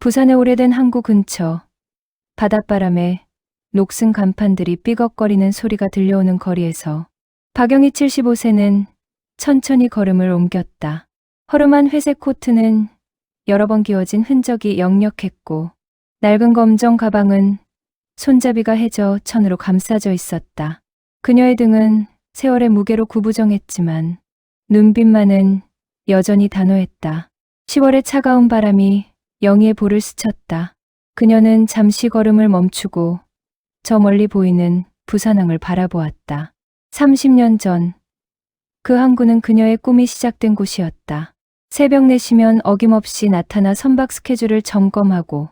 부산의 오래된 항구 근처 바닷바람에 녹슨 간판들이 삐걱거리는 소리가 들려오는 거리에서 박영희 75세는 천천히 걸음을 옮겼다. 허름한 회색 코트는 여러 번 기어진 흔적이 역력했고 낡은 검정 가방은 손잡이가 해져 천으로 감싸져 있었다. 그녀의 등은 세월의 무게로 구부정했지만 눈빛만은 여전히 단호했다. 10월의 차가운 바람이 영희의 볼을 스쳤다. 그녀는 잠시 걸음을 멈추고 저 멀리 보이는 부산항을 바라보았다. 30년 전 그 항구는 그녀의 꿈이 시작된 곳이었다. 새벽 4시면 어김없이 나타나 선박 스케줄을 점검하고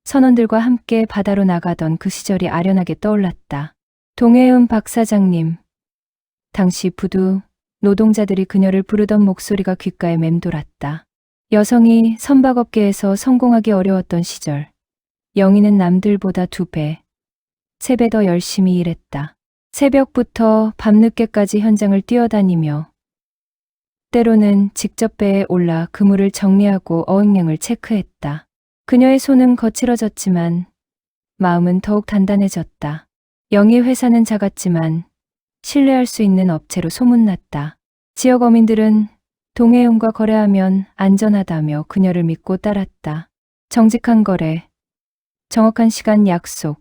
선원들과 함께 바다로 나가던 그 시절이 아련하게 떠올랐다. 동해은 박 사장님. 당시 부두 노동자들이 그녀를 부르던 목소리가 귓가에 맴돌았다. 여성이 선박업계에서 성공하기 어려웠던 시절, 영희는 남들보다 2배, 3배 더 열심히 일했다. 새벽부터 밤늦게까지 현장을 뛰어다니며 때로는 직접 배에 올라 그물을 정리하고 어획량을 체크했다. 그녀의 손은 거칠어졌지만 마음은 더욱 단단해졌다. 영희 회사는 작았지만 신뢰할 수 있는 업체로 소문났다. 지역 어민들은 동해운과 거래하면 안전하다며 그녀를 믿고 따랐다. 정직한 거래, 정확한 시간 약속,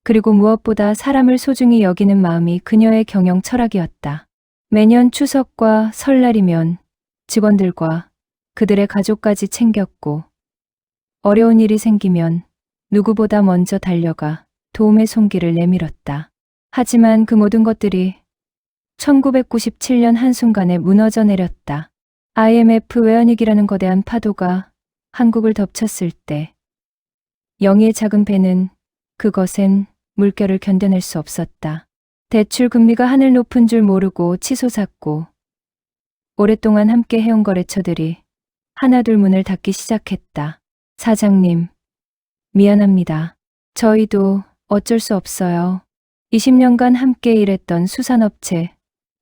그리고 무엇보다 사람을 소중히 여기는 마음이 그녀의 경영 철학이었다. 매년 추석과 설날이면 직원들과 그들의 가족까지 챙겼고 어려운 일이 생기면 누구보다 먼저 달려가 도움의 손길을 내밀었다. 하지만 그 모든 것들이 1997년 한순간에 무너져 내렸다. IMF 외환위기라는 거대한 파도가 한국을 덮쳤을 때 영희의 작은 배는 그것엔 물결을 견뎌낼 수 없었다. 대출 금리가 하늘 높은 줄 모르고 치솟았고 오랫동안 함께 해온 거래처들이 하나둘 문을 닫기 시작했다. 사장님, 미안합니다. 저희도 어쩔 수 없어요. 20년간 함께 일했던 수산업체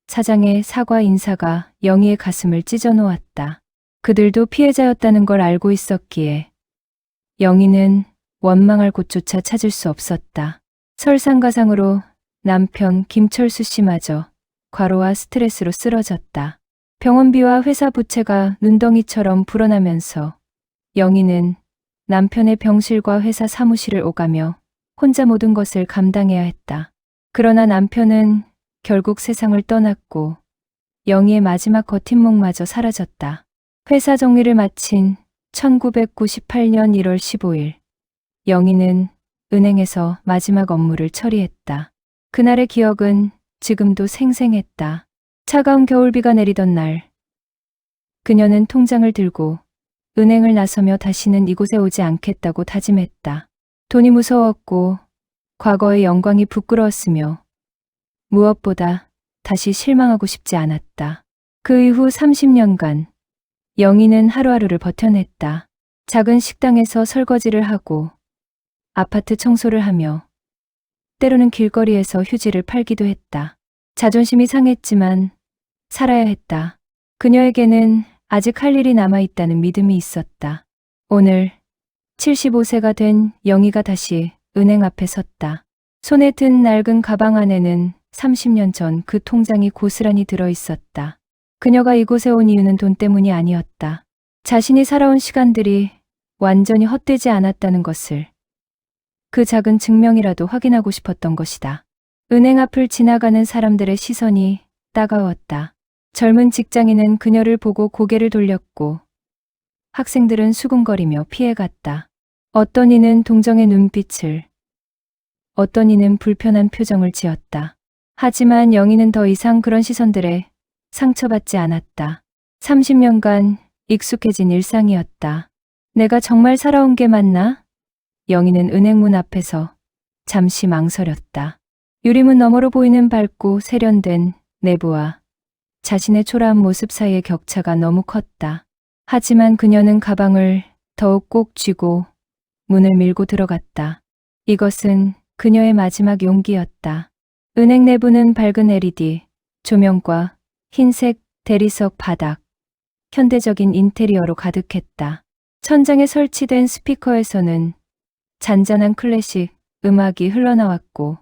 사장의 사과 인사가 영희의 가슴을 찢어놓았다. 그들도 피해자였다는 걸 알고 있었기에 영희는 원망할 곳조차 찾을 수 없었다. 설상가상으로 남편 김철수 씨마저 과로와 스트레스로 쓰러졌다. 병원비와 회사 부채가 눈덩이처럼 불어나면서 영희는 남편의 병실과 회사 사무실을 오가며 혼자 모든 것을 감당해야 했다. 그러나 남편은 결국 세상을 떠났고 영희의 마지막 버팀목마저 사라졌다. 회사 정리를 마친 1998년 1월 15일 영희는 은행에서 마지막 업무를 처리했다. 그날의 기억은 지금도 생생했다. 차가운 겨울비가 내리던 날 그녀는 통장을 들고 은행을 나서며 다시는 이곳에 오지 않겠다고 다짐했다. 돈이 무서웠고 과거의 영광이 부끄러웠으며 무엇보다 다시 실망하고 싶지 않았다. 그 이후 30년간 영희는 하루하루를 버텨냈다. 작은 식당에서 설거지를 하고 아파트 청소를 하며 때로는 길거리에서 휴지를 팔기도 했다. 자존심이 상했지만 살아야 했다. 그녀에게는 아직 할 일이 남아있다는 믿음이 있었다. 오늘 75세가 된 영희가 다시 은행 앞에 섰다. 손에 든 낡은 가방 안에는 30년 전 그 통장이 고스란히 들어있었다. 그녀가 이곳에 온 이유는 돈 때문이 아니었다. 자신이 살아온 시간들이 완전히 헛되지 않았다는 것을 그 작은 증명이라도 확인하고 싶었던 것이다. 은행 앞을 지나가는 사람들의 시선이 따가웠다. 젊은 직장인은 그녀를 보고 고개를 돌렸고 학생들은 수군거리며 피해갔다. 어떤 이는 동정의 눈빛을, 어떤 이는 불편한 표정을 지었다. 하지만 영희는 더 이상 그런 시선들에 상처받지 않았다. 30년간 익숙해진 일상이었다. 내가 정말 살아온 게 맞나? 영희는 은행 문 앞에서 잠시 망설였다. 유리문 너머로 보이는 밝고 세련된 내부와 자신의 초라한 모습 사이의 격차가 너무 컸다. 하지만 그녀는 가방을 더욱 꼭 쥐고 문을 밀고 들어갔다. 이것은 그녀의 마지막 용기였다. 은행 내부는 밝은 LED, 조명과 흰색 대리석 바닥, 현대적인 인테리어로 가득했다. 천장에 설치된 스피커에서는 잔잔한 클래식 음악이 흘러나왔고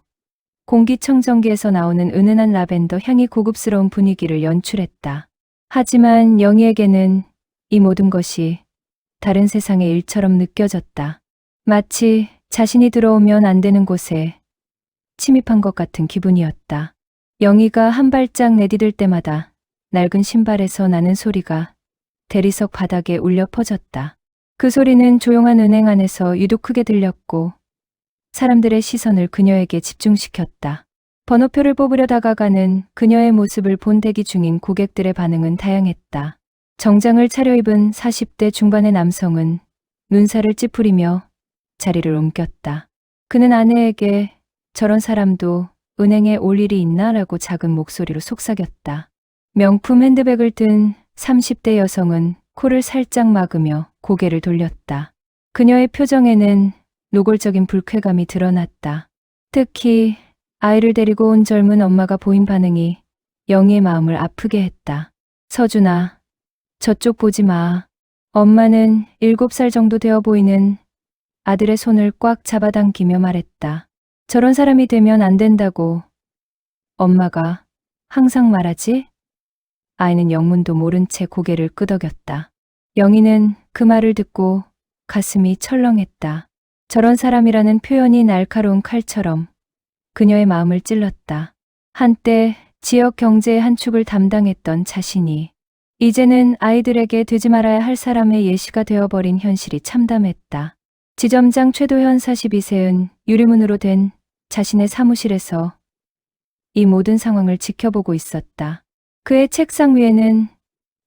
공기청정기에서 나오는 은은한 라벤더 향이 고급스러운 분위기를 연출했다. 하지만 영희에게는 이 모든 것이 다른 세상의 일처럼 느껴졌다. 마치 자신이 들어오면 안 되는 곳에 침입한 것 같은 기분이었다. 영희가 한 발짝 내디딜 때마다 낡은 신발에서 나는 소리가 대리석 바닥에 울려 퍼졌다. 그 소리는 조용한 은행 안에서 유독 크게 들렸고 사람들의 시선을 그녀에게 집중시켰다. 번호표를 뽑으려 다가가는 그녀의 모습을 본 대기 중인 고객들의 반응은 다양했다. 정장을 차려입은 40대 중반의 남성은 눈살을 찌푸리며 자리를 옮겼다. 그는 아내에게 저런 사람도 은행에 올 일이 있나? 라고 작은 목소리로 속삭였다. 명품 핸드백을 든 30대 여성은 코를 살짝 막으며 고개를 돌렸다. 그녀의 표정에는 노골적인 불쾌감이 드러났다. 특히 아이를 데리고 온 젊은 엄마가 보인 반응이 영희의 마음을 아프게 했다. 서준아, 저쪽 보지 마. 엄마는 7살 정도 되어 보이는 아들의 손을 꽉 잡아당기며 말했다. 저런 사람이 되면 안 된다고 엄마가 항상 말하지? 아이는 영문도 모른 채 고개를 끄덕였다. 영희는 그 말을 듣고 가슴이 철렁했다. 저런 사람이라는 표현이 날카로운 칼처럼 그녀의 마음을 찔렀다. 한때 지역 경제의 한 축을 담당했던 자신이 이제는 아이들에게 되지 말아야 할 사람의 예시가 되어버린 현실이 참담했다. 지점장 최도현 42세는 유리문으로 된 자신의 사무실에서 이 모든 상황을 지켜보고 있었다. 그의 책상 위에는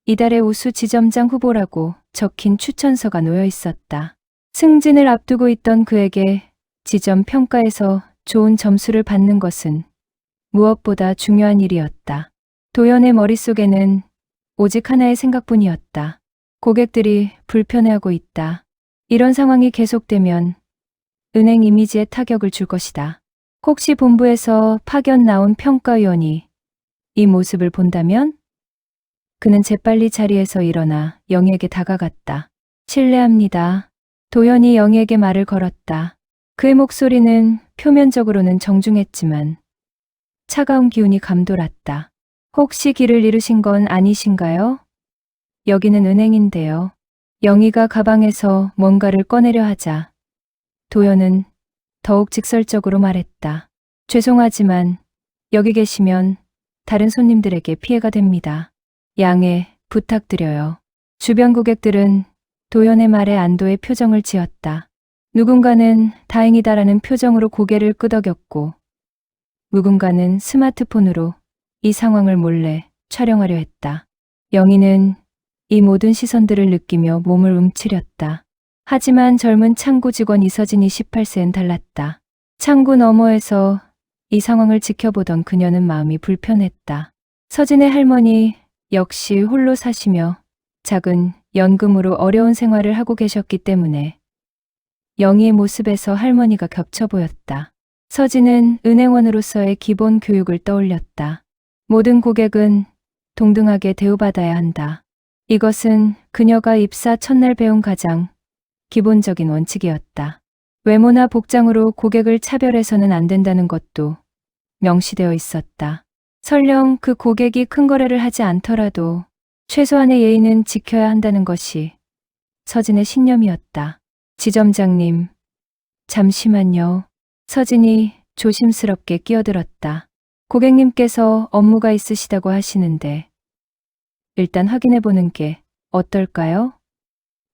이달의 우수 지점장 후보라고 적힌 추천서가 놓여 있었다. 승진을 앞두고 있던 그에게 지점 평가에서 좋은 점수를 받는 것은 무엇보다 중요한 일이었다. 도연의 머릿속에는 오직 하나의 생각뿐이었다. 고객들이 불편해하고 있다. 이런 상황이 계속되면 은행 이미지에 타격을 줄 것이다. 혹시 본부에서 파견 나온 평가위원이 이 모습을 본다면? 그는 재빨리 자리에서 일어나 영희에게 다가갔다. 실례합니다. 도연이 영희에게 말을 걸었다. 그의 목소리는 표면적으로는 정중했지만 차가운 기운이 감돌았다. 혹시 길을 잃으신 건 아니신가요? 여기는 은행인데요. 영희가 가방에서 뭔가를 꺼내려 하자 도연은 더욱 직설적으로 말했다. 죄송하지만 여기 계시면 다른 손님들에게 피해가 됩니다. 양해 부탁드려요. 주변 고객들은 도연의 말에 안도의 표정을 지었다. 누군가는 다행이다라는 표정으로 고개를 끄덕였고 누군가는 스마트폰으로 이 상황을 몰래 촬영하려 했다. 영희는 이 모든 시선들을 느끼며 몸을 움츠렸다. 하지만 젊은 창구 직원 이서진이 18세는 달랐다. 창구 너머에서 이 상황을 지켜보던 그녀는 마음이 불편했다. 서진의 할머니 역시 홀로 사시며 작은 연금으로 어려운 생활을 하고 계셨기 때문에 영희의 모습에서 할머니가 겹쳐 보였다. 서진은 은행원으로서의 기본 교육을 떠올렸다. 모든 고객은 동등하게 대우받아야 한다. 이것은 그녀가 입사 첫날 배운 가장 기본적인 원칙이었다. 외모나 복장으로 고객을 차별해서는 안 된다는 것도 명시되어 있었다. 설령 그 고객이 큰 거래를 하지 않더라도 최소한의 예의는 지켜야 한다는 것이 서진의 신념이었다. 지점장님, 잠시만요. 서진이 조심스럽게 끼어들었다. 고객님께서 업무가 있으시다고 하시는데 일단 확인해 보는 게 어떨까요?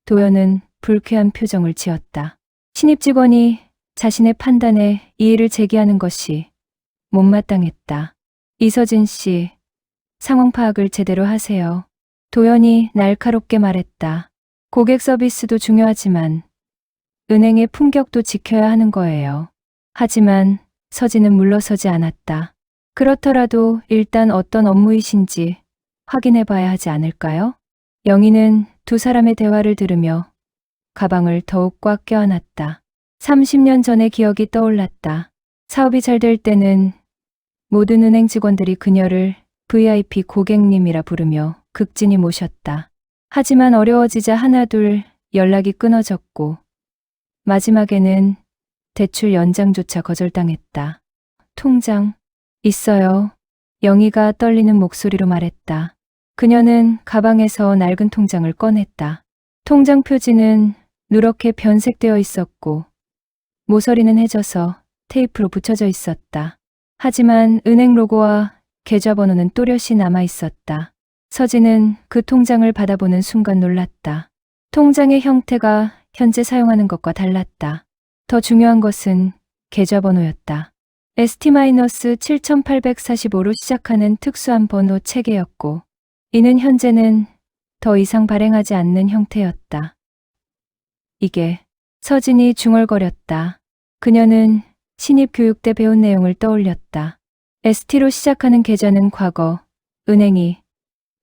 도연은 불쾌한 표정을 지었다. 신입 직원이 자신의 판단에 이의를 제기하는 것이 못마땅했다. 이서진 씨, 상황 파악을 제대로 하세요. 도연이 날카롭게 말했다. 고객 서비스도 중요하지만 은행의 품격도 지켜야 하는 거예요. 하지만 서진은 물러서지 않았다. 그렇더라도 일단 어떤 업무이신지 확인해 봐야 하지 않을까요? 영희는 두 사람의 대화를 들으며 가방을 더욱 꽉 껴안았다. 30년 전의 기억이 떠올랐다. 사업이 잘 될 때는 모든 은행 직원들이 그녀를 VIP 고객님이라 부르며 극진히 모셨다. 하지만 어려워지자 하나둘 연락이 끊어졌고 마지막에는 대출 연장조차 거절당했다. 통장 있어요. 영희가 떨리는 목소리로 말했다. 그녀는 가방에서 낡은 통장을 꺼냈다. 통장 표지는 누렇게 변색되어 있었고 모서리는 해져서 테이프로 붙여져 있었다. 하지만 은행 로고와 계좌번호는 또렷이 남아 있었다. 서진은 그 통장을 받아보는 순간 놀랐다. 통장의 형태가 현재 사용하는 것과 달랐다. 더 중요한 것은 계좌번호였다. ST-7845로 시작하는 특수한 번호 체계였고 이는 현재는 더 이상 발행하지 않는 형태였다. 이게 서진이 중얼거렸다. 그녀는 신입교육 때 배운 내용을 떠올렸다. ST로 시작하는 계좌는 과거 은행이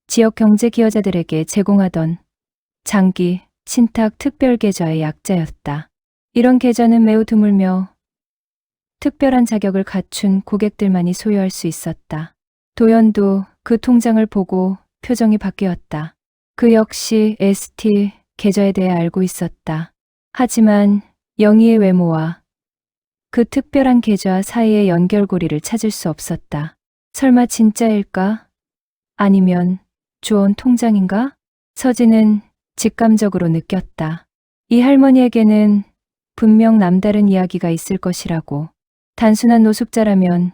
지역 경제 기여자들에게 제공하던 장기 신탁 특별 계좌의 약자였다. 이런 계좌는 매우 드물며 특별한 자격을 갖춘 고객들만이 소유할 수 있었다. 도연도 그 통장을 보고 표정이 바뀌었다. 그 역시 ST 계좌에 대해 알고 있었다. 하지만 영희의 외모와 그 특별한 계좌 사이의 연결고리를 찾을 수 없었다. 설마 진짜일까? 아니면 주원 통장인가? 서진은 직감적으로 느꼈다. 이 할머니에게는 분명 남다른 이야기가 있을 것이라고. 단순한 노숙자라면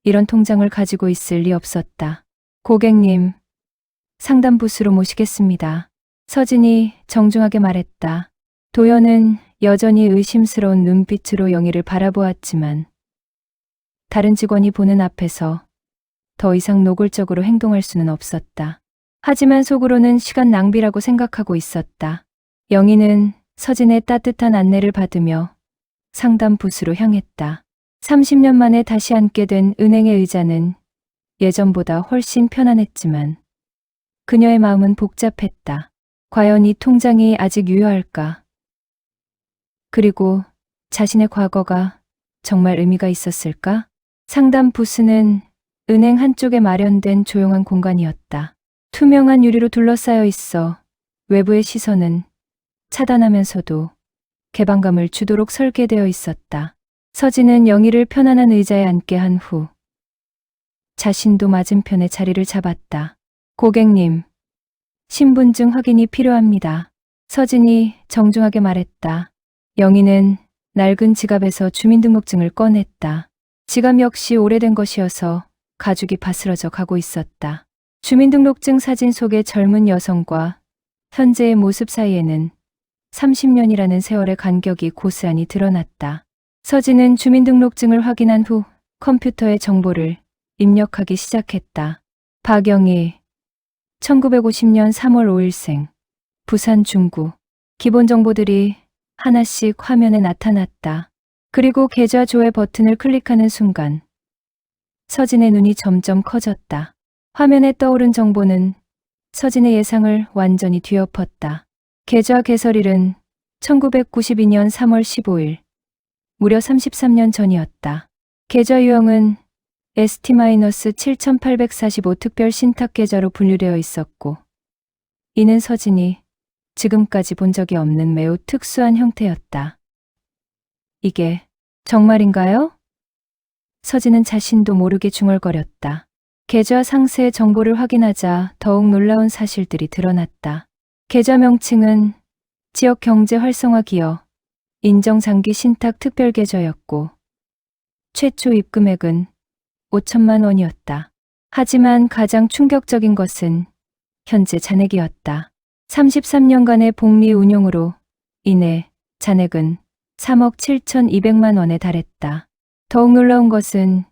이런 통장을 가지고 있을 리 없었다. 고객님, 상담부스로 모시겠습니다. 서진이 정중하게 말했다. 도연은 여전히 의심스러운 눈빛으로 영희를 바라보았지만 다른 직원이 보는 앞에서 더 이상 노골적으로 행동할 수는 없었다. 하지만 속으로는 시간 낭비라고 생각하고 있었다. 영희는 서진의 따뜻한 안내를 받으며 상담부스로 향했다. 30년 만에 다시 앉게 된 은행의 의자는 예전보다 훨씬 편안했지만 그녀의 마음은 복잡했다. 과연 이 통장이 아직 유효할까? 그리고 자신의 과거가 정말 의미가 있었을까? 상담 부스는 은행 한쪽에 마련된 조용한 공간이었다. 투명한 유리로 둘러싸여 있어 외부의 시선은 차단하면서도 개방감을 주도록 설계되어 있었다. 서진은 영희를 편안한 의자에 앉게 한 후 자신도 맞은편에 자리를 잡았다. 고객님, 신분증 확인이 필요합니다. 서진이 정중하게 말했다. 영희는 낡은 지갑에서 주민등록증을 꺼냈다. 지갑 역시 오래된 것이어서 가죽이 바스러져 가고 있었다. 주민등록증 사진 속의 젊은 여성과 현재의 모습 사이에는 30년이라는 세월의 간격이 고스란히 드러났다. 서진은 주민등록증을 확인한 후 컴퓨터에 정보를 입력하기 시작했다. 박영희, 1950년 3월 5일생, 부산 중구. 기본 정보들이 하나씩 화면에 나타났다. 그리고 계좌 조회 버튼을 클릭하는 순간 서진의 눈이 점점 커졌다. 화면에 떠오른 정보는 서진의 예상을 완전히 뒤엎었다. 계좌 개설일은 1992년 3월 15일, 무려 33년 전이었다. 계좌 유형은 ST-7845 특별 신탁 계좌로 분류되어 있었고 이는 서진이 지금까지 본 적이 없는 매우 특수한 형태였다. 이게 정말인가요? 서진은 자신도 모르게 중얼거렸다. 계좌 상세 정보를 확인하자 더욱 놀라운 사실들이 드러났다. 계좌 명칭은 지역 경제 활성화 기여 인정장기 신탁 특별 계좌였고 최초 입금액은 5천만 원이었다. 하지만 가장 충격적인 것은 현재 잔액이었다. 33년간의 복리 운용으로 인해 잔액은 3억 7,200만 원에 달했다. 더욱 놀라운 것은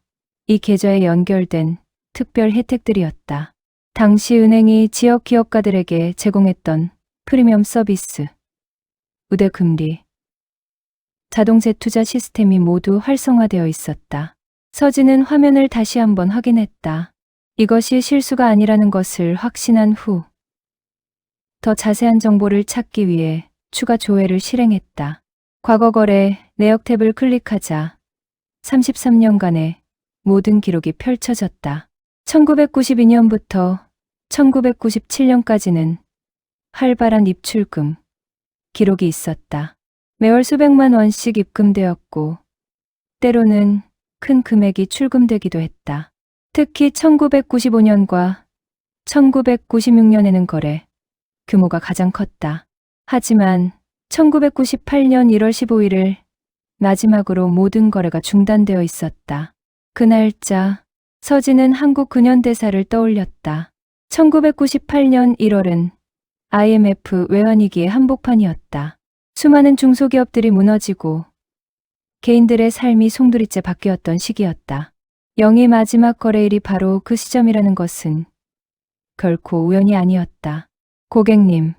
이 계좌에 연결된 특별 혜택들이었다. 당시 은행이 지역 기업가들에게 제공했던 프리미엄 서비스, 우대 금리, 자동 재투자 시스템이 모두 활성화되어 있었다. 서진은 화면을 다시 한번 확인했다. 이것이 실수가 아니라는 것을 확신한 후 더 자세한 정보를 찾기 위해 추가 조회를 실행했다. 과거 거래 내역 탭을 클릭하자 33년간의 모든 기록이 펼쳐졌다. 1992년부터 1997년까지는 활발한 입출금, 기록이 있었다. 매월 수백만 원씩 입금되었고 때로는 큰 금액이 출금되기도 했다. 특히 1995년과 1996년에는 거래 규모가 가장 컸다. 하지만 1998년 1월 15일을 마지막으로 모든 거래가 중단되어 있었다. 그 날짜, 서진은 한국 근현대사를 떠올렸다. 1998년 1월은 IMF 외환위기의 한복판이었다. 수많은 중소기업들이 무너지고 개인들의 삶이 송두리째 바뀌었던 시기였다. 영희의 마지막 거래일이 바로 그 시점이라는 것은 결코 우연이 아니었다. 고객님,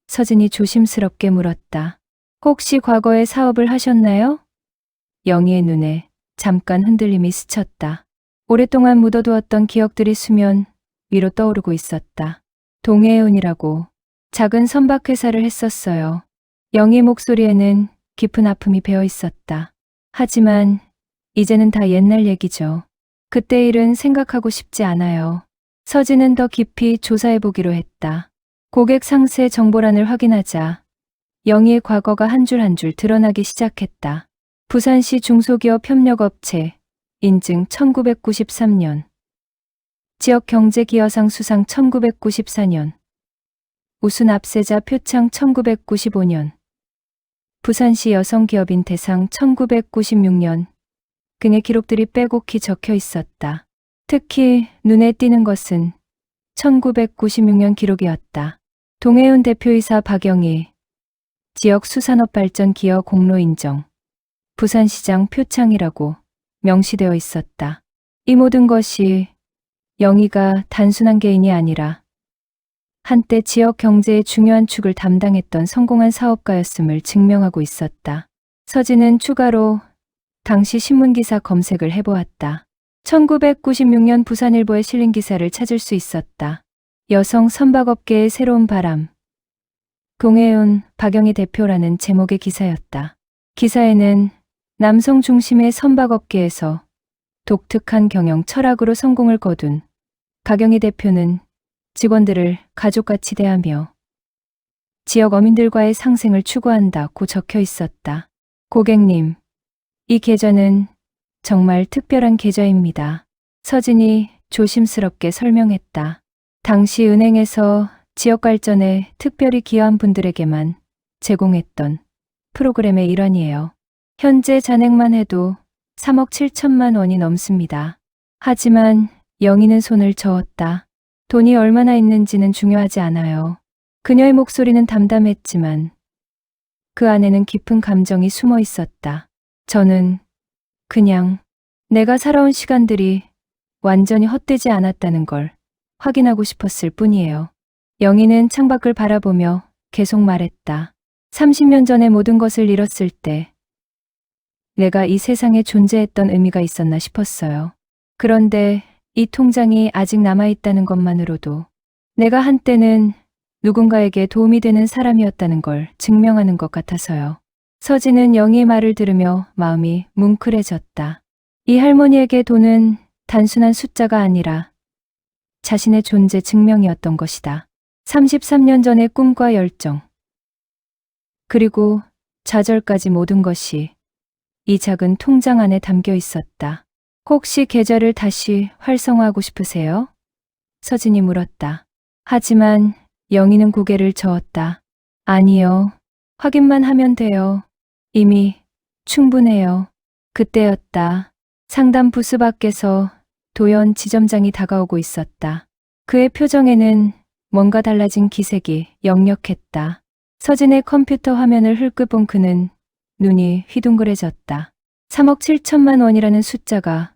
서진이 조심스럽게 물었다. 혹시 과거에 사업을 하셨나요? 영희의 눈에 잠깐 흔들림이 스쳤다. 오랫동안 묻어두었던 기억들이 수면 위로 떠오르고 있었다. 동해운이라고 작은 선박회사를 했었어요. 영희의 목소리에는 깊은 아픔이 배어 있었다. 하지만 이제는 다 옛날 얘기죠. 그때 일은 생각하고 싶지 않아요. 서진은 더 깊이 조사해보기로 했다. 고객 상세 정보란을 확인하자 영희의 과거가 한 줄 한 줄 드러나기 시작했다. 부산시 중소기업 협력업체 인증 1993년, 지역경제기여상 수상 1994년, 우수 납세자 표창 1995년, 부산시 여성기업인 대상 1996년 등의 기록들이 빼곡히 적혀 있었다. 특히 눈에 띄는 것은 1996년 기록이었다. 동해운 대표이사 박영희, 지역수산업발전기여 공로 인정, 부산시장 표창이라고 명시되어 있었다. 이 모든 것이 영희가 단순한 개인이 아니라 한때 지역 경제의 중요한 축을 담당했던 성공한 사업가였음을 증명하고 있었다. 서진은 추가로 당시 신문기사 검색을 해보았다. 1996년 부산일보에 실린 기사를 찾을 수 있었다. 여성 선박업계의 새로운 바람. 동해운 박영희 대표라는 제목의 기사였다. 기사에는 남성 중심의 선박업계에서 독특한 경영 철학으로 성공을 거둔 박영희 대표는 직원들을 가족같이 대하며 지역 어민들과의 상생을 추구한다고 적혀 있었다. 고객님, 이 계좌는 정말 특별한 계좌입니다. 서진이 조심스럽게 설명했다. 당시 은행에서 지역 발전에 특별히 기여한 분들에게만 제공했던 프로그램의 일환이에요. 현재 잔액만 해도 3억 7천만 원이 넘습니다. 하지만 영희는 손을 저었다. 돈이 얼마나 있는지는 중요하지 않아요. 그녀의 목소리는 담담했지만 그 안에는 깊은 감정이 숨어 있었다. 저는 그냥 내가 살아온 시간들이 완전히 헛되지 않았다는 걸 확인하고 싶었을 뿐이에요. 영희는 창밖을 바라보며 계속 말했다. 30년 전에 모든 것을 잃었을 때 내가 이 세상에 존재했던 의미가 있었나 싶었어요. 그런데 이 통장이 아직 남아있다는 것만으로도 내가 한때는 누군가에게 도움이 되는 사람이었다는 걸 증명하는 것 같아서요. 서진은 영희의 말을 들으며 마음이 뭉클해졌다. 이 할머니에게 돈은 단순한 숫자가 아니라 자신의 존재 증명이었던 것이다. 33년 전의 꿈과 열정, 그리고 좌절까지 모든 것이 이 작은 통장 안에 담겨 있었다. 혹시 계좌를 다시 활성화하고 싶으세요? 서진이 물었다. 하지만 영희는 고개를 저었다. 아니요. 확인만 하면 돼요. 이미 충분해요. 그때였다. 상담 부스 밖에서 도연 지점장이 다가오고 있었다. 그의 표정에는 뭔가 달라진 기색이 역력했다. 서진의 컴퓨터 화면을 흘끗 본 그는 눈이 휘둥그레졌다. 3억 7천만 원이라는 숫자가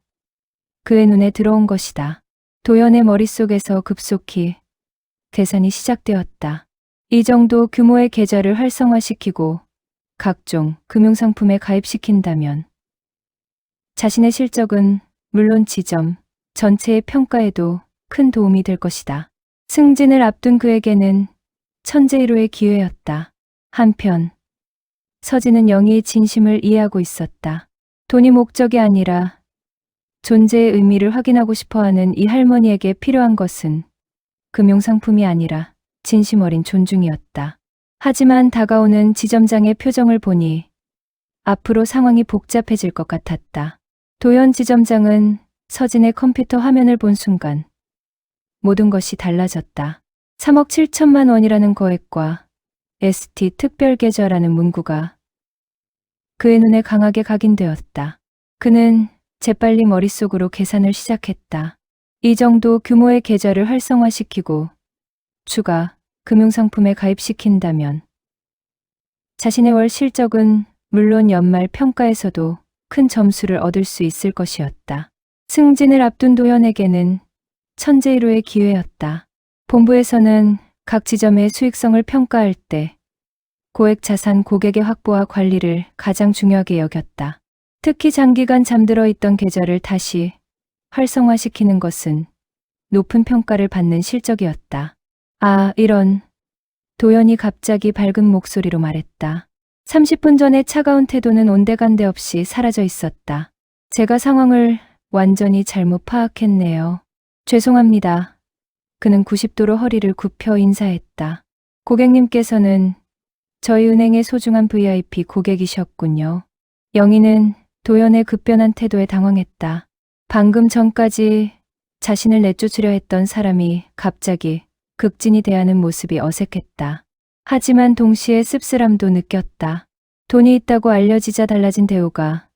그의 눈에 들어온 것이다. 도연의 머릿속에서 급속히 계산이 시작되었다. 이 정도 규모의 계좌를 활성화시키고 각종 금융상품에 가입시킨다면 자신의 실적은 물론 지점 전체의 평가에도 큰 도움이 될 것이다. 승진을 앞둔 그에게는 천재일호의 기회였다. 한편 서진은 영희의 진심을 이해하고 있었다. 돈이 목적이 아니라 존재의 의미를 확인하고 싶어하는 이 할머니에게 필요한 것은 금융상품이 아니라 진심 어린 존중이었다. 하지만 다가오는 지점장의 표정을 보니 앞으로 상황이 복잡해질 것 같았다. 도연 지점장은 서진의 컴퓨터 화면을 본 순간 모든 것이 달라졌다. 3억 7천만 원이라는 거액과 ST 특별계좌라는 문구가 그의 눈에 강하게 각인되었다. 그는 재빨리 머릿속으로 계산을 시작했다. 이 정도 규모의 계좌를 활성화시키고 추가 금융상품에 가입시킨다면 자신의 월 실적은 물론 연말 평가에서도 큰 점수를 얻을 수 있을 것이었다. 승진을 앞둔 도연에게는 천재일호의 기회였다. 본부에서는 각 지점의 수익성을 평가할 때 고액 자산 고객의 확보와 관리를 가장 중요하게 여겼다. 특히 장기간 잠들어 있던 계좌를 다시 활성화시키는 것은 높은 평가를 받는 실적이었다. 아, 이런. 도연이 갑자기 밝은 목소리로 말했다. 30분 전에 차가운 태도는 온데간데 없이 사라져 있었다. 제가 상황을 완전히 잘못 파악했네요. 죄송합니다. 그는 90도로 허리를 굽혀 인사했다. 고객님께서는 저희 은행의 소중한 VIP 고객이셨군요. 영희는 도연의 급변한 태도에 당황했다. 방금 전까지 자신을 내쫓으려 했던 사람이 갑자기 극진히 대하는 모습이 어색했다. 하지만 동시에 씁쓸함도 느꼈다. 돈이 있다고 알려지자 달라진 대우가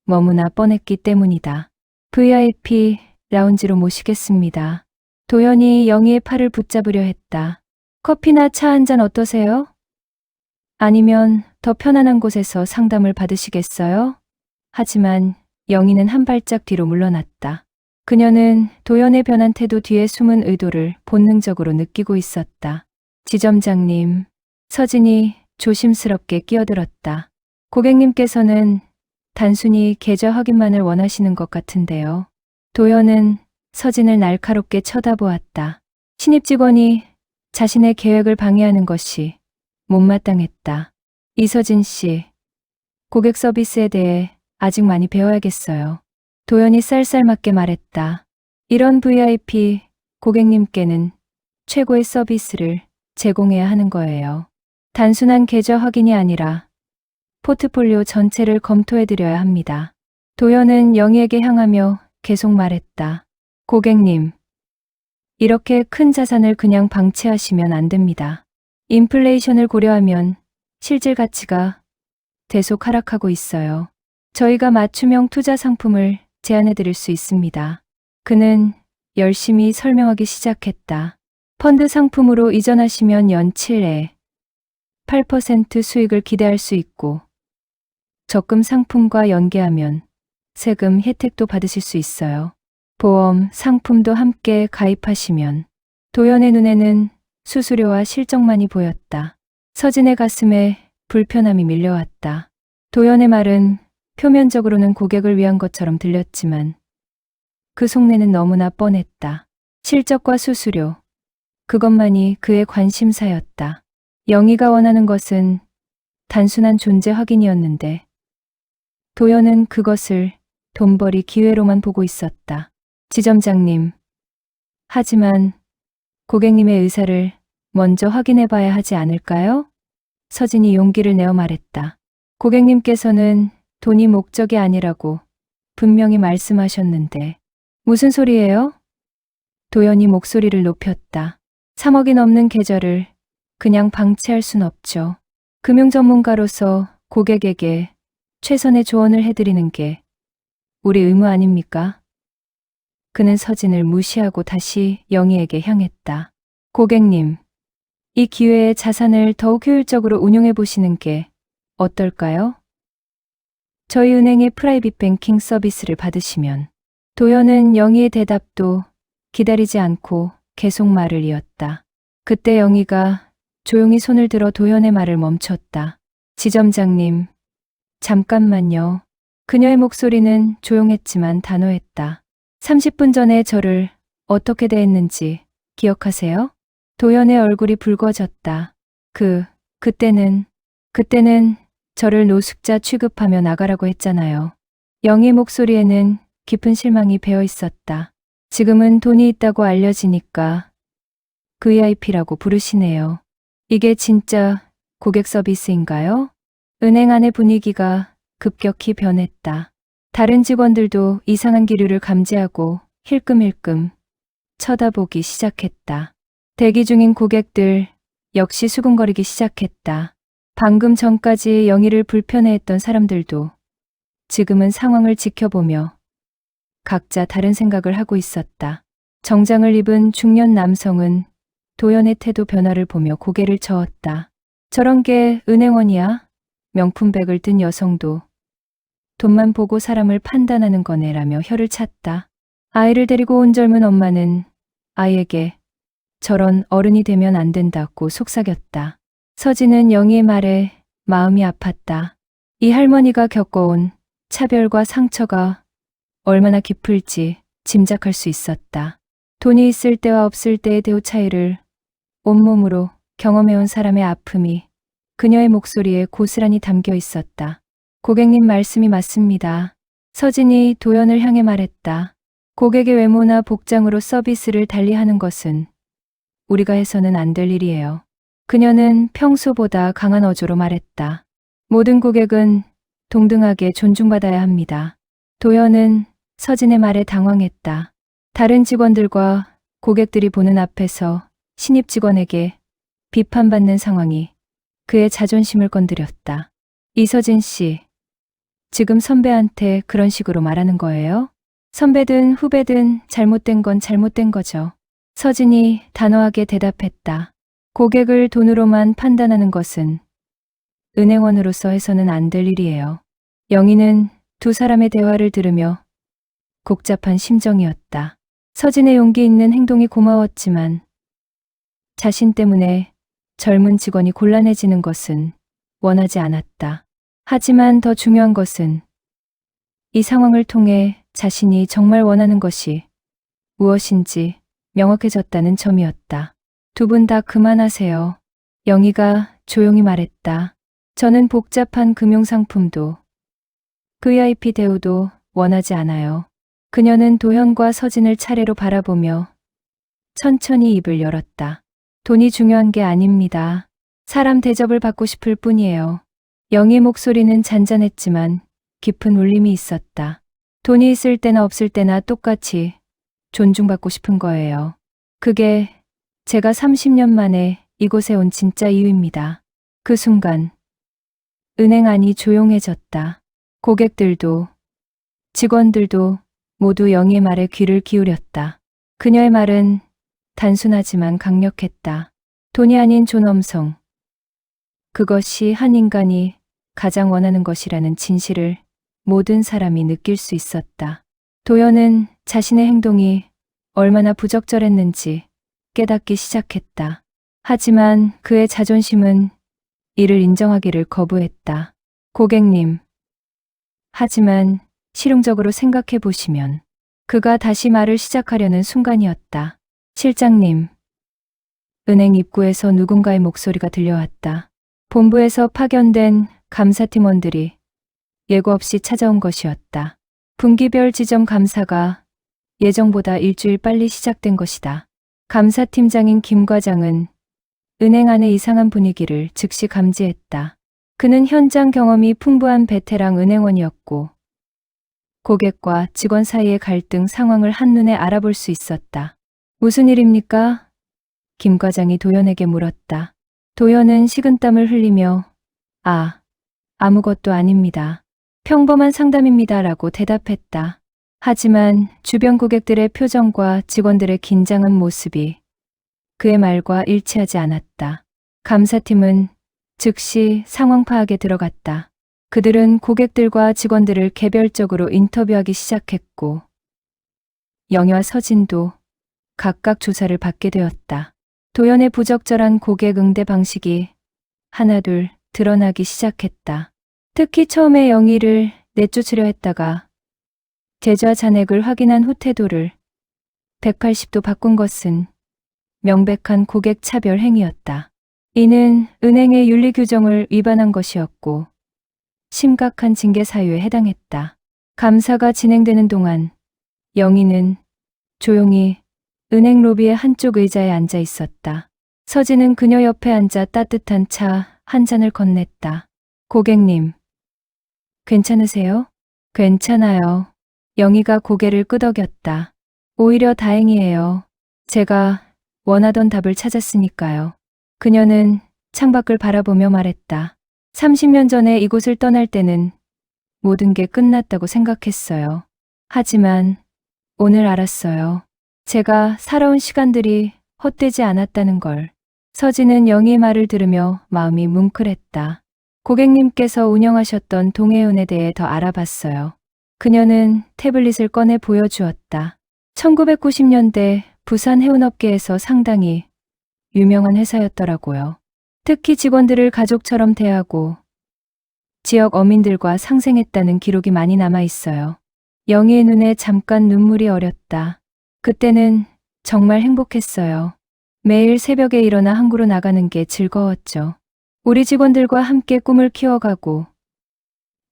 너무나 뻔했기 때문이다. VIP 라운지로 모시겠습니다. 도연이 영희의 팔을 붙잡으려 했다. 커피나 차 한 잔 어떠세요? 아니면 더 편안한 곳에서 상담을 받으시겠어요? 하지만 영희는 한 발짝 뒤로 물러났다. 그녀는 도연의 변한 태도 뒤에 숨은 의도를 본능적으로 느끼고 있었다. 지점장님, 서진이 조심스럽게 끼어들었다. 고객님께서는 단순히 계좌 확인만을 원하시는 것 같은데요. 도연은 서진을 날카롭게 쳐다보았다. 신입 직원이 자신의 계획을 방해하는 것이 못마땅했다. 이서진 씨, 고객 서비스에 대해 아직 많이 배워야겠어요. 도연이 쌀쌀맞게 말했다. 이런 VIP 고객님께는 최고의 서비스를 제공해야 하는 거예요. 단순한 계좌 확인이 아니라 포트폴리오 전체를 검토해드려야 합니다. 도연은 영희에게 향하며 계속 말했다. 고객님, 이렇게 큰 자산을 그냥 방치하시면 안 됩니다. 인플레이션을 고려하면 실질 가치가 대속 하락하고 있어요. 저희가 맞춤형 투자 상품을 제안해 드릴 수 있습니다. 그는 열심히 설명하기 시작했다. 펀드 상품으로 이전하시면 연 7에 8% 수익을 기대할 수 있고 적금 상품과 연계하면 세금 혜택도 받으실 수 있어요. 보험 상품도 함께 가입하시면. 도연의 눈에는 수수료와 실적만이 보였다. 서진의 가슴에 불편함이 밀려왔다. 도연의 말은 표면적으로는 고객을 위한 것처럼 들렸지만 그 속내는 너무나 뻔했다. 실적과 수수료, 그것만이 그의 관심사였다. 영희가 원하는 것은 단순한 존재 확인이었는데 도연은 그것을 돈벌이 기회로만 보고 있었다. 지점장님, 하지만 고객님의 의사를 먼저 확인해 봐야 하지 않을까요? 서진이 용기를 내어 말했다. 고객님께서는 돈이 목적이 아니라고 분명히 말씀하셨는데 무슨 소리예요? 도연이 목소리를 높였다. 3억이 넘는 계좌를 그냥 방치할 순 없죠. 금융 전문가로서 고객에게 최선의 조언을 해드리는 게 우리 의무 아닙니까? 그는 서진을 무시하고 다시 영희에게 향했다. 고객님, 이 기회에 자산을 더욱 효율적으로 운용해 보시는 게 어떨까요? 저희 은행의 프라이빗 뱅킹 서비스를 받으시면. 도연은 영희의 대답도 기다리지 않고 계속 말을 이었다. 그때 영희가 조용히 손을 들어 도연의 말을 멈췄다. 지점장님, 잠깐만요. 그녀의 목소리는 조용했지만 단호했다. 30분 전에 저를 어떻게 대했는지 기억하세요? 도연의 얼굴이 붉어졌다. 그때는 저를 노숙자 취급하며 나가라고 했잖아요. 영희의 목소리에는 깊은 실망이 배어 있었다. 지금은 돈이 있다고 알려지니까 VIP라고 부르시네요. 이게 진짜 고객 서비스인가요? 은행 안의 분위기가 급격히 변했다. 다른 직원들도 이상한 기류를 감지하고 힐끔힐끔 쳐다보기 시작했다. 대기 중인 고객들 역시 수군거리기 시작했다. 방금 전까지 영희를 불편해했던 사람들도 지금은 상황을 지켜보며 각자 다른 생각을 하고 있었다. 정장을 입은 중년 남성은 도연의 태도 변화를 보며 고개를 저었다. 저런 게 은행원이야? 명품백을 든 여성도 돈만 보고 사람을 판단하는 거네라며 혀를 찼다. 아이를 데리고 온 젊은 엄마는 아이에게 저런 어른이 되면 안 된다고 속삭였다. 서진은 영희의 말에 마음이 아팠다. 이 할머니가 겪어온 차별과 상처가 얼마나 깊을지 짐작할 수 있었다. 돈이 있을 때와 없을 때의 대우 차이를 온몸으로 경험해온 사람의 아픔이 그녀의 목소리에 고스란히 담겨 있었다. 고객님 말씀이 맞습니다. 서진이 도연을 향해 말했다. 고객의 외모나 복장으로 서비스를 달리하는 것은 우리가 해서는 안 될 일이에요. 그녀는 평소보다 강한 어조로 말했다. 모든 고객은 동등하게 존중받아야 합니다. 도연은 서진의 말에 당황했다. 다른 직원들과 고객들이 보는 앞에서 신입 직원에게 비판받는 상황이 그의 자존심을 건드렸다. 이서진 씨, 지금 선배한테 그런 식으로 말하는 거예요? 선배든 후배든 잘못된 건 잘못된 거죠. 서진이 단호하게 대답했다. 고객을 돈으로만 판단하는 것은 은행원으로서 해서는 안 될 일이에요. 영희는 두 사람의 대화를 들으며 복잡한 심정이었다. 서진의 용기 있는 행동이 고마웠지만 자신 때문에 젊은 직원이 곤란해지는 것은 원하지 않았다. 하지만 더 중요한 것은 이 상황을 통해 자신이 정말 원하는 것이 무엇인지 명확해졌다는 점이었다. 두 분 다 그만하세요. 영희가 조용히 말했다. 저는 복잡한 금융상품도 VIP 대우도 원하지 않아요. 그녀는 도현과 서진을 차례로 바라보며 천천히 입을 열었다. 돈이 중요한 게 아닙니다. 사람 대접을 받고 싶을 뿐이에요. 영희의 목소리는 잔잔했지만 깊은 울림이 있었다. 돈이 있을 때나 없을 때나 똑같이 존중받고 싶은 거예요. 그게 제가 30년 만에 이곳에 온 진짜 이유입니다. 그 순간 은행 안이 조용해졌다. 고객들도 직원들도 모두 영희의 말에 귀를 기울였다. 그녀의 말은 단순하지만 강력했다. 돈이 아닌 존엄성. 그것이 한 인간이 가장 원하는 것이라는 진실을 모든 사람이 느낄 수 있었다. 도연은 자신의 행동이 얼마나 부적절했는지 깨닫기 시작했다. 하지만 그의 자존심은 이를 인정하기를 거부했다. 고객님. 하지만 실용적으로 생각해 보시면 그가 다시 말을 시작하려는 순간이었다. 실장님. 은행 입구에서 누군가의 목소리가 들려왔다. 본부에서 파견된 감사팀원들이 예고 없이 찾아온 것이었다. 분기별 지점 감사가 예정보다 일주일 빨리 시작된 것이다. 감사팀장인 김 과장은 은행 안의 이상한 분위기를 즉시 감지했다. 그는 현장 경험이 풍부한 베테랑 은행원이었고 고객과 직원 사이의 갈등 상황을 한눈에 알아볼 수 있었다. 무슨 일입니까? 김 과장이 도연에게 물었다. 도연은 식은땀을 흘리며 아무것도 아닙니다. 평범한 상담입니다 라고 대답했다. 하지만 주변 고객들의 표정과 직원들의 긴장한 모습이 그의 말과 일치하지 않았다. 감사팀은 즉시 상황 파악에 들어갔다. 그들은 고객들과 직원들을 개별적으로 인터뷰하기 시작했고 영희와 서진도 각각 조사를 받게 되었다. 도연의 부적절한 고객 응대 방식이 하나둘 드러나기 시작했다. 특히 처음에 영희를 내쫓으려 했다가 계좌 잔액을 확인한 후 태도를 180도 바꾼 것은 명백한 고객 차별 행위였다. 이는 은행의 윤리 규정을 위반한 것이었고 심각한 징계 사유에 해당했다. 감사가 진행되는 동안 영희는 조용히 은행 로비의 한쪽 의자에 앉아 있었다. 서진은 그녀 옆에 앉아 따뜻한 차 한 잔을 건넸다. 고객님, 괜찮으세요? 괜찮아요. 영희가 고개를 끄덕였다. 오히려 다행이에요. 제가 원하던 답을 찾았으니까요. 그녀는 창밖을 바라보며 말했다. 30년 전에 이곳을 떠날 때는 모든 게 끝났다고 생각했어요. 하지만 오늘 알았어요. 제가 살아온 시간들이 헛되지 않았다는 걸. 서진은 영희의 말을 들으며 마음이 뭉클했다. 고객님께서 운영하셨던 동해운에 대해 더 알아봤어요. 그녀는 태블릿을 꺼내 보여주었다. 1990년대 부산 해운업계에서 상당히 유명한 회사였더라고요. 특히 직원들을 가족처럼 대하고 지역 어민들과 상생했다는 기록이 많이 남아 있어요. 영희의 눈에 잠깐 눈물이 어렸다. 그때는 정말 행복했어요. 매일 새벽에 일어나 항구로 나가는 게 즐거웠죠. 우리 직원들과 함께 꿈을 키워가고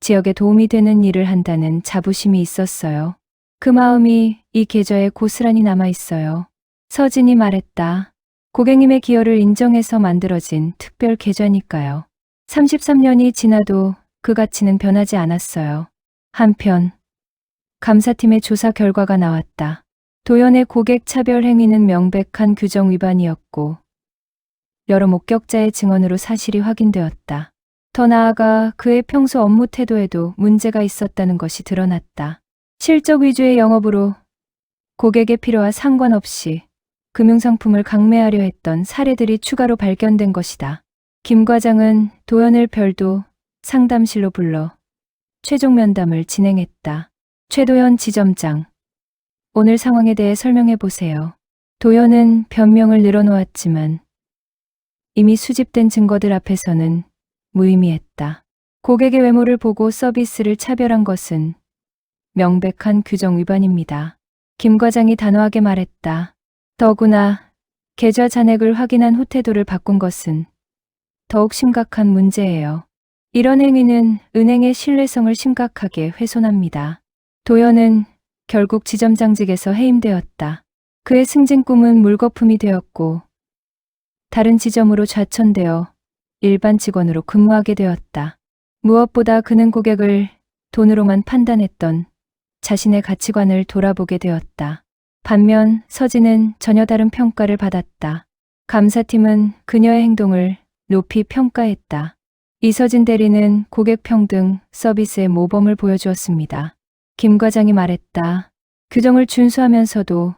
지역에 도움이 되는 일을 한다는 자부심이 있었어요. 그 마음이 이 계좌에 고스란히 남아 있어요. 서진이 말했다. 고객님의 기여를 인정해서 만들어진 특별 계좌니까요. 33년이 지나도 그 가치는 변하지 않았어요. 한편 감사팀의 조사 결과가 나왔다. 도연의 고객 차별 행위는 명백한 규정 위반이었고 여러 목격자의 증언으로 사실이 확인되었다. 더 나아가 그의 평소 업무 태도에도 문제가 있었다는 것이 드러났다. 실적 위주의 영업으로 고객의 필요와 상관없이 금융상품을 강매하려 했던 사례들이 추가로 발견된 것이다. 김 과장은 도연을 별도 상담실로 불러 최종 면담을 진행했다. 최도연 지점장, 오늘 상황에 대해 설명해 보세요. 도연은 변명을 늘어놓았지만 이미 수집된 증거들 앞에서는 무의미했다. 고객의 외모를 보고 서비스를 차별한 것은 명백한 규정 위반입니다. 김 과장이 단호하게 말했다. 더구나 계좌 잔액을 확인한 후 태도를 바꾼 것은 더욱 심각한 문제예요. 이런 행위는 은행의 신뢰성을 심각하게 훼손합니다. 도연은 결국 지점장직에서 해임되었다. 그의 승진 꿈은 물거품이 되었고 다른 지점으로 좌천되어 일반 직원으로 근무하게 되었다. 무엇보다 그는 고객을 돈으로만 판단했던 자신의 가치관을 돌아보게 되었다. 반면 서진은 전혀 다른 평가를 받았다. 감사팀은 그녀의 행동을 높이 평가했다. 이서진 대리는 고객 평등 서비스의 모범을 보여주었습니다. 김 과장이 말했다. 규정을 준수하면서도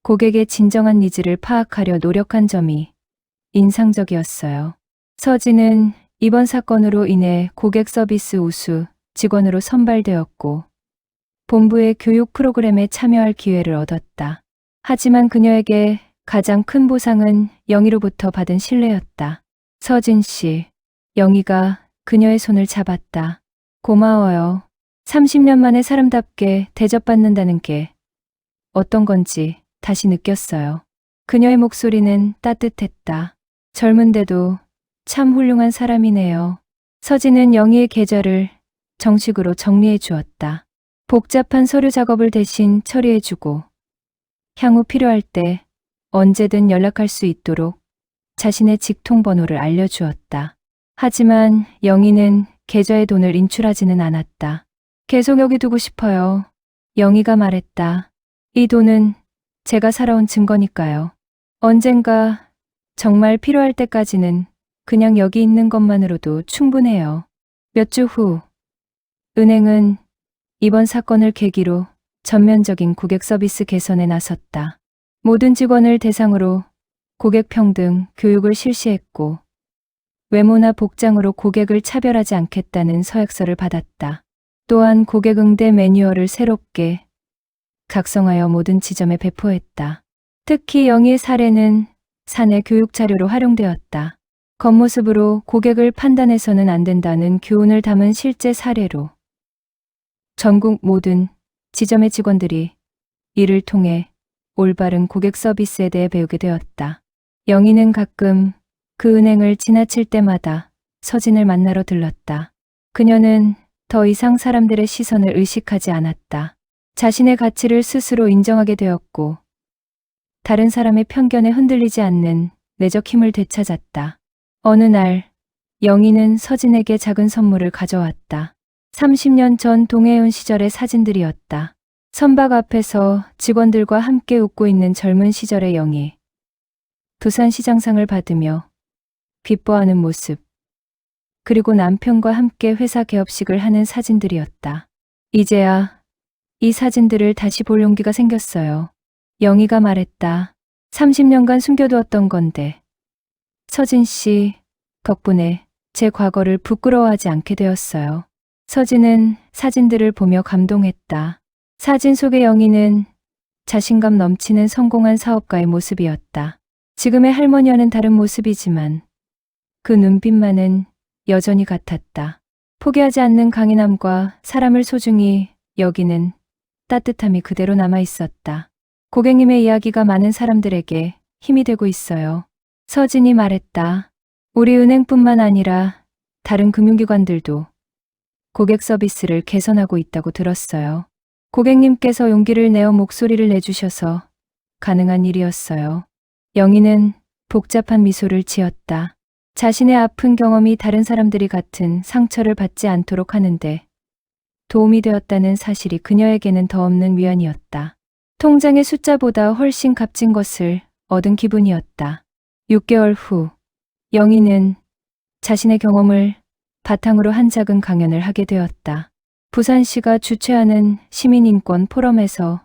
고객의 진정한 니즈를 파악하려 노력한 점이 인상적이었어요. 서진은 이번 사건으로 인해 고객 서비스 우수 직원으로 선발되었고 본부의 교육 프로그램에 참여할 기회를 얻었다. 하지만 그녀에게 가장 큰 보상은 영희로부터 받은 신뢰였다. 서진 씨, 영희가 그녀의 손을 잡았다. 고마워요. 30년 만에 사람답게 대접받는다는 게 어떤 건지 다시 느꼈어요. 그녀의 목소리는 따뜻했다. 젊은데도 참 훌륭한 사람이네요. 서진은 영희의 계좌를 정식으로 정리해 주었다. 복잡한 서류 작업을 대신 처리해주고 향후 필요할 때 언제든 연락할 수 있도록 자신의 직통번호를 알려주었다. 하지만 영희는 계좌에 돈을 인출하지는 않았다. 계속 여기 두고 싶어요. 영희가 말했다. 이 돈은 제가 살아온 증거니까요. 언젠가 정말 필요할 때까지는 그냥 여기 있는 것만으로도 충분해요. 몇 주 후, 은행은 이번 사건을 계기로 전면적인 고객 서비스 개선에 나섰다. 모든 직원을 대상으로 고객 평등 교육을 실시했고, 외모나 복장으로 고객을 차별하지 않겠다는 서약서를 받았다. 또한 고객 응대 매뉴얼을 새롭게 작성하여 모든 지점에 배포했다. 특히 영희의 사례는 사내 교육 자료로 활용되었다. 겉모습으로 고객을 판단해서는 안 된다는 교훈을 담은 실제 사례로 전국 모든 지점의 직원들이 이를 통해 올바른 고객 서비스에 대해 배우게 되었다. 영희는 가끔 그 은행을 지나칠 때마다 서진을 만나러 들렀다. 그녀는 더 이상 사람들의 시선을 의식하지 않았다. 자신의 가치를 스스로 인정하게 되었고 다른 사람의 편견에 흔들리지 않는 내적 힘을 되찾았다. 어느 날 영희는 서진에게 작은 선물을 가져왔다. 30년 전 동해온 시절의 사진들이었다. 선박 앞에서 직원들과 함께 웃고 있는 젊은 시절의 영희. 부산시장상을 받으며 기뻐하는 모습. 그리고 남편과 함께 회사 개업식을 하는 사진들이었다. 이제야 이 사진들을 다시 볼 용기가 생겼어요. 영희가 말했다. 30년간 숨겨두었던 건데. 서진 씨 덕분에 제 과거를 부끄러워하지 않게 되었어요. 서진은 사진들을 보며 감동했다. 사진 속의 영희는 자신감 넘치는 성공한 사업가의 모습이었다. 지금의 할머니와는 다른 모습이지만 그 눈빛만은 여전히 같았다. 포기하지 않는 강인함과 사람을 소중히 여기는 따뜻함이 그대로 남아 있었다. 고객님의 이야기가 많은 사람들에게 힘이 되고 있어요. 서진이 말했다. 우리 은행뿐만 아니라 다른 금융기관들도 고객 서비스를 개선하고 있다고 들었어요. 고객님께서 용기를 내어 목소리를 내주셔서 가능한 일이었어요. 영희는 복잡한 미소를 지었다. 자신의 아픈 경험이 다른 사람들이 같은 상처를 받지 않도록 하는데 도움이 되었다는 사실이 그녀에게는 더 없는 위안이었다. 통장의 숫자보다 훨씬 값진 것을 얻은 기분이었다. 6개월 후 영희는 자신의 경험을 바탕으로 한 작은 강연을 하게 되었다. 부산시가 주최하는 시민인권 포럼에서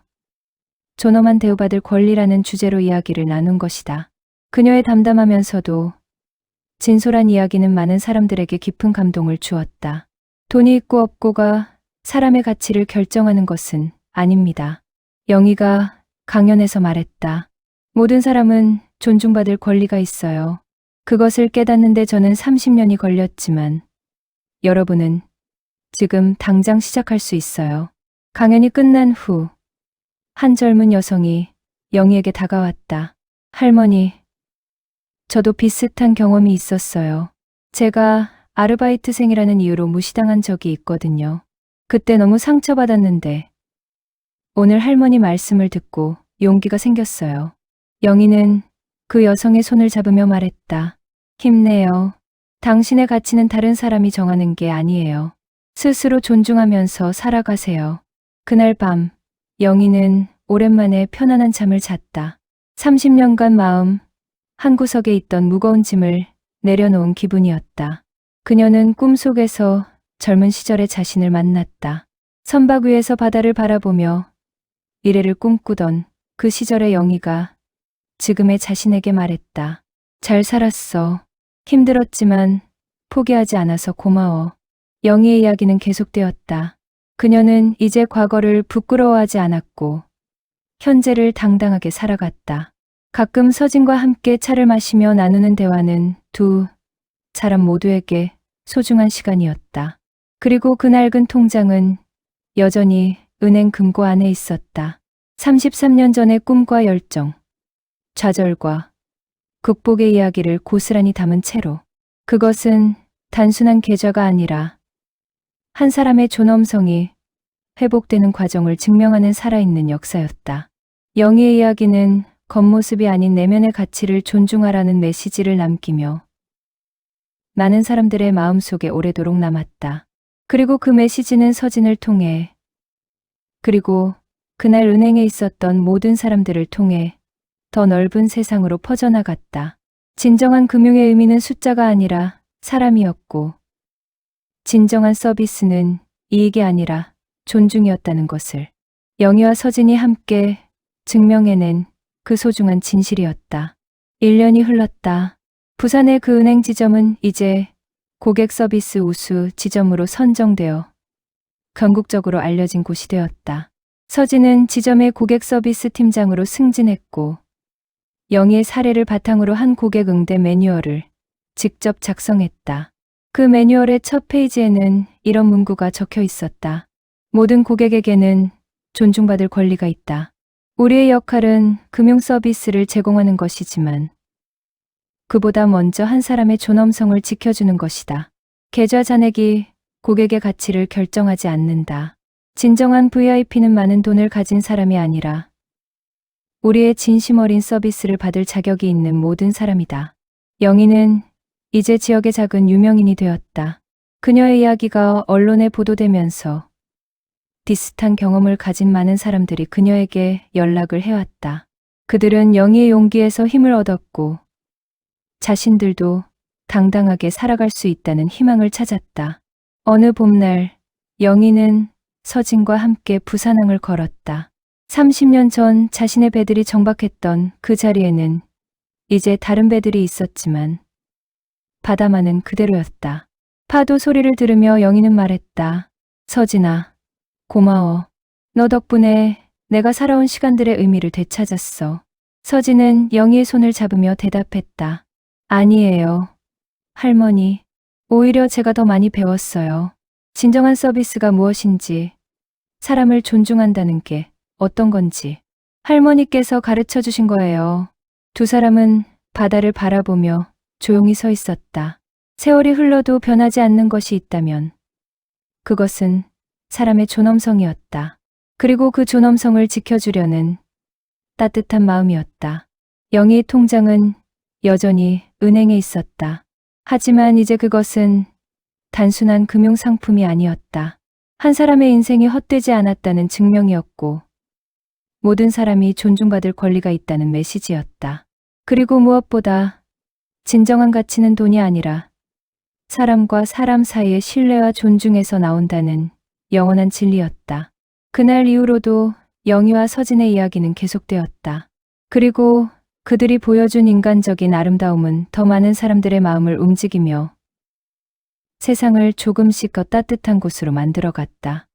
존엄한 대우받을 권리라는 주제로 이야기를 나눈 것이다. 그녀의 담담하면서도 진솔한 이야기는 많은 사람들에게 깊은 감동을 주었다. 돈이 있고 없고가 사람의 가치를 결정하는 것은 아닙니다. 영희가 강연에서 말했다. 모든 사람은 존중받을 권리가 있어요. 그것을 깨닫는데 저는 30년이 걸렸지만 여러분은 지금 당장 시작할 수 있어요. 강연이 끝난 후 한 젊은 여성이 영희에게 다가왔다. 할머니, 저도 비슷한 경험이 있었어요. 제가 아르바이트생이라는 이유로 무시당한 적이 있거든요. 그때 너무 상처받았는데 오늘 할머니 말씀을 듣고 용기가 생겼어요. 영희는 그 여성의 손을 잡으며 말했다. 힘내요. 당신의 가치는 다른 사람이 정하는 게 아니에요. 스스로 존중하면서 살아가세요. 그날 밤 영희는 오랜만에 편안한 잠을 잤다. 30년간 마음 한구석에 있던 무거운 짐을 내려놓은 기분이었다. 그녀는 꿈속에서 젊은 시절의 자신을 만났다. 선박 위에서 바다를 바라보며 미래를 꿈꾸던 그 시절의 영희가 지금의 자신에게 말했다. 잘 살았어. 힘들었지만 포기하지 않아서 고마워. 영희의 이야기는 계속되었다. 그녀는 이제 과거를 부끄러워하지 않았고 현재를 당당하게 살아갔다. 가끔 서진과 함께 차를 마시며 나누는 대화는 두 사람 모두에게 소중한 시간이었다. 그리고 그 낡은 통장은 여전히 은행 금고 안에 있었다. 33년 전의 꿈과 열정, 좌절과 극복의 이야기를 고스란히 담은 채로 그것은 단순한 계좌가 아니라 한 사람의 존엄성이 회복되는 과정을 증명하는 살아있는 역사였다. 영희의 이야기는 겉모습이 아닌 내면의 가치를 존중하라는 메시지를 남기며 많은 사람들의 마음속에 오래도록 남았다. 그리고 그 메시지는 서진을 통해 그리고 그날 은행에 있었던 모든 사람들을 통해 더 넓은 세상으로 퍼져나갔다. 진정한 금융의 의미는 숫자가 아니라 사람이었고 진정한 서비스는 이익이 아니라 존중이었다는 것을 영희와 서진이 함께 증명해낸 그 소중한 진실이었다. 1년이 흘렀다. 부산의 그 은행 지점은 이제 고객 서비스 우수 지점으로 선정되어 전국적으로 알려진 곳이 되었다. 서진은 지점의 고객 서비스 팀장으로 승진했고 영희의 사례를 바탕으로 한 고객 응대 매뉴얼을 직접 작성했다. 그 매뉴얼의 첫 페이지에는 이런 문구가 적혀 있었다. 모든 고객에게는 존중받을 권리가 있다. 우리의 역할은 금융 서비스를 제공하는 것이지만 그보다 먼저 한 사람의 존엄성을 지켜주는 것이다. 계좌 잔액이 고객의 가치를 결정하지 않는다. 진정한 VIP는 많은 돈을 가진 사람이 아니라 우리의 진심 어린 서비스를 받을 자격이 있는 모든 사람이다. 영희는 이제 지역의 작은 유명인이 되었다. 그녀의 이야기가 언론에 보도되면서 비슷한 경험을 가진 많은 사람들이 그녀에게 연락을 해왔다. 그들은 영희의 용기에서 힘을 얻었고 자신들도 당당하게 살아갈 수 있다는 희망을 찾았다. 어느 봄날 영희는 서진과 함께 부산항을 걸었다. 30년 전 자신의 배들이 정박했던 그 자리에는 이제 다른 배들이 있었지만 바다만은 그대로였다. 파도 소리를 들으며 영희는 말했다. 서진아, 고마워. 너 덕분에 내가 살아온 시간들의 의미를 되찾았어. 서진은 영희의 손을 잡으며 대답했다. 아니에요. 할머니, 오히려 제가 더 많이 배웠어요. 진정한 서비스가 무엇인지, 사람을 존중한다는 게 어떤 건지 할머니께서 가르쳐 주신 거예요. 두 사람은 바다를 바라보며 조용히 서 있었다. 세월이 흘러도 변하지 않는 것이 있다면 그것은 사람의 존엄성이었다. 그리고 그 존엄성을 지켜주려는 따뜻한 마음이었다. 영희의 통장은 여전히 은행에 있었다. 하지만 이제 그것은 단순한 금융상품이 아니었다. 한 사람의 인생이 헛되지 않았다는 증명이었고 모든 사람이 존중받을 권리가 있다는 메시지였다. 그리고 무엇보다 진정한 가치는 돈이 아니라 사람과 사람 사이의 신뢰와 존중에서 나온다는 영원한 진리였다. 그날 이후로도 영희와 서진의 이야기는 계속되었다. 그리고 그들이 보여준 인간적인 아름다움은 더 많은 사람들의 마음을 움직이며 세상을 조금씩 더 따뜻한 곳으로 만들어갔다.